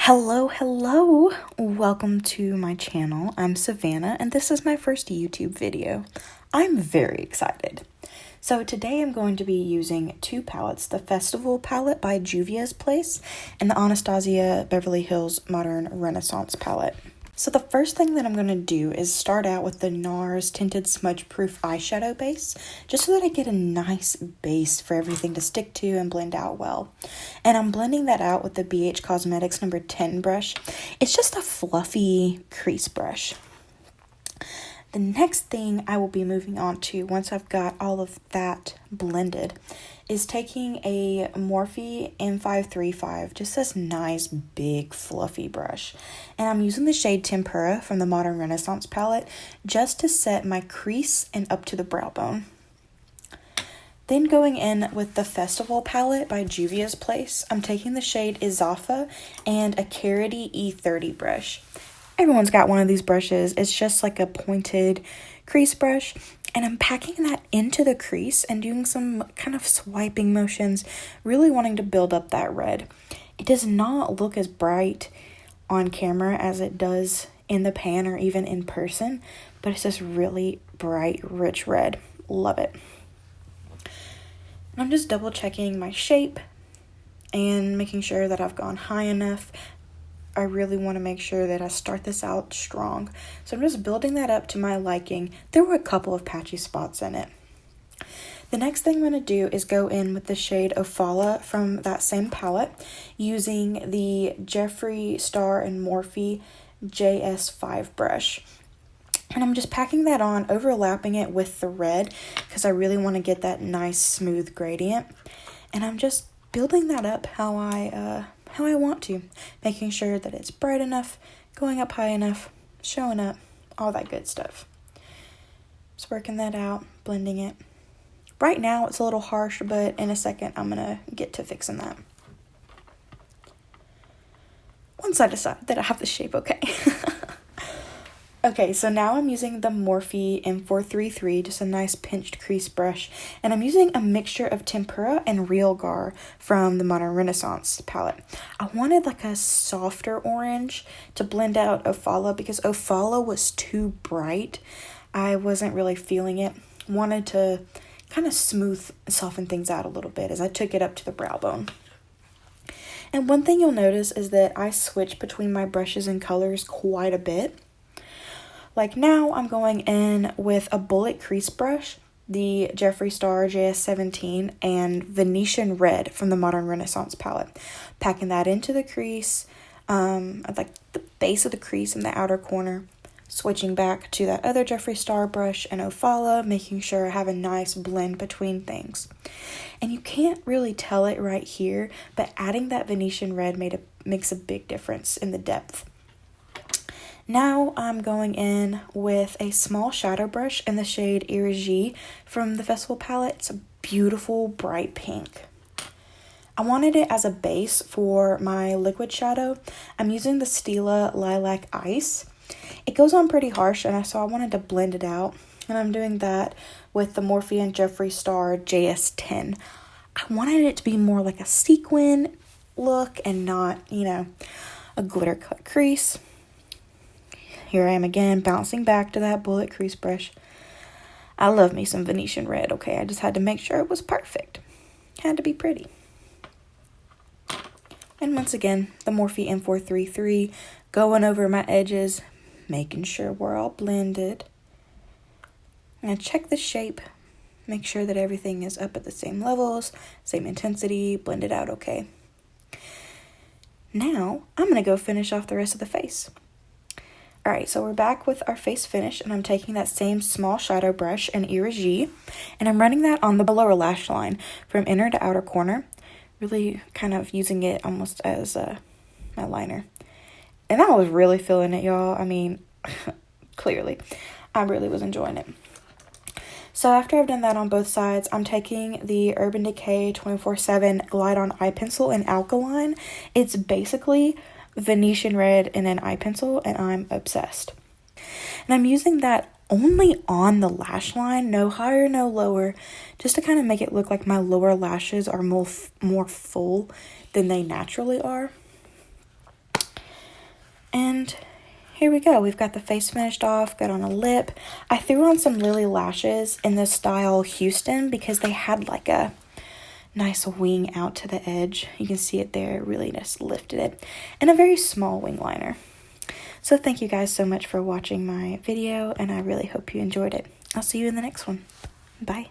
Hello, welcome to my channel. I'm Savannah and this is my first YouTube video. I'm very excited. So today I'm going to be using two palettes, the Festival palette by Juvia's Place and the Anastasia Beverly Hills Modern Renaissance palette. So the first thing that I'm going to do is start out with the NARS Tinted Smudge Proof eyeshadow base, just so that I get a nice base for everything to stick to and blend out well. And I'm blending that out with the ABH Cosmetics number 10 brush. It's just a fluffy crease brush. The next thing I will be moving on to once I've got all of that blended is taking a Morphe M535, just this nice big fluffy brush. And I'm using the shade Tempera from the Modern Renaissance palette just to set my crease and up to the brow bone. Then going in with the Festival palette by Juvia's Place, I'm taking the shade Izafa and a Carroty E30 brush. Everyone's got one of these brushes. It's just like a pointed crease brush. And I'm packing that into the crease and doing some kind of swiping motions, really wanting to build up that red. It does not look as bright on camera as it does in the pan or even in person, but it's this really bright, rich red. Love it. And I'm just double checking my shape and making sure that I've gone high enough. I really want to make sure that I start this out strong. So I'm just building that up to my liking. There were a couple of patchy spots in it. The next thing I'm going to do is go in with the shade Ofala from that same palette using the Jeffree Star and Morphe JS5 brush. And I'm just packing that on, overlapping it with the red because I really want to get that nice smooth gradient. And I'm just building that up how I want to, making sure that it's bright enough, going up high enough, showing up, all that good stuff. Just working that out, blending it. Right now it's a little harsh, but in a second I'm gonna get to fixing that. Once I decide that I have the shape okay. Okay, so now I'm using the Morphe M433, just a nice pinched crease brush, and I'm using a mixture of Tempera and Real Gar from the Modern Renaissance palette. I wanted like a softer orange to blend out Ofala because Ofala was too bright. I wasn't really feeling it. Wanted to kind of smooth and soften things out a little bit as I took it up to the brow bone. And one thing you'll notice is that I switch between my brushes and colors quite a bit. Like now I'm going in with a bullet crease brush, the Jeffree Star JS17 and Venetian Red from the Modern Renaissance palette. Packing that into the crease, at like the base of the crease in the outer corner. Switching back to that other Jeffree Star brush and Ofala, making sure I have a nice blend between things. And you can't really tell it right here, but adding that Venetian Red makes a big difference in the depth. Now I'm going in with a small shadow brush in the shade Irigi from the Festival palette. It's a beautiful bright pink. I wanted it as a base for my liquid shadow. I'm using the Stila Lilac Ice. It goes on pretty harsh, and so I wanted to blend it out. And I'm doing that with the Morphe and Jeffree Star JS10. I wanted it to be more like a sequin look and not, a glitter cut crease. Here I am again, bouncing back to that bullet crease brush. I love me some Venetian Red, okay? I just had to make sure it was perfect. Had to be pretty. And once again, the Morphe M433, going over my edges, making sure we're all blended. I'm going to check the shape, make sure that everything is up at the same levels, same intensity, blend it out okay. Now, I'm going to go finish off the rest of the face. Alright, so we're back with our face finish, and I'm taking that same small shadow brush in Irigi, and I'm running that on the lower lash line from inner to outer corner, really kind of using it almost as my liner. And I was really feeling it, y'all. I mean, clearly, I really was enjoying it. So after I've done that on both sides, I'm taking the Urban Decay 24/7 Glide On Eye Pencil in Alkaline. It's basically Venetian Red in an eye pencil, and I'm obsessed. And I'm using that only on the lash line, no higher, no lower, just to kind of make it look like my lower lashes are more full than they naturally are. And here we go. We've got the face finished off, got on a lip. I threw on some Lily lashes in the style Houston because they had like a nice wing out to the edge. You can see it there, really just lifted it. And a very small wing liner. So thank you guys so much for watching my video, and I really hope you enjoyed it. I'll see you in the next one. Bye.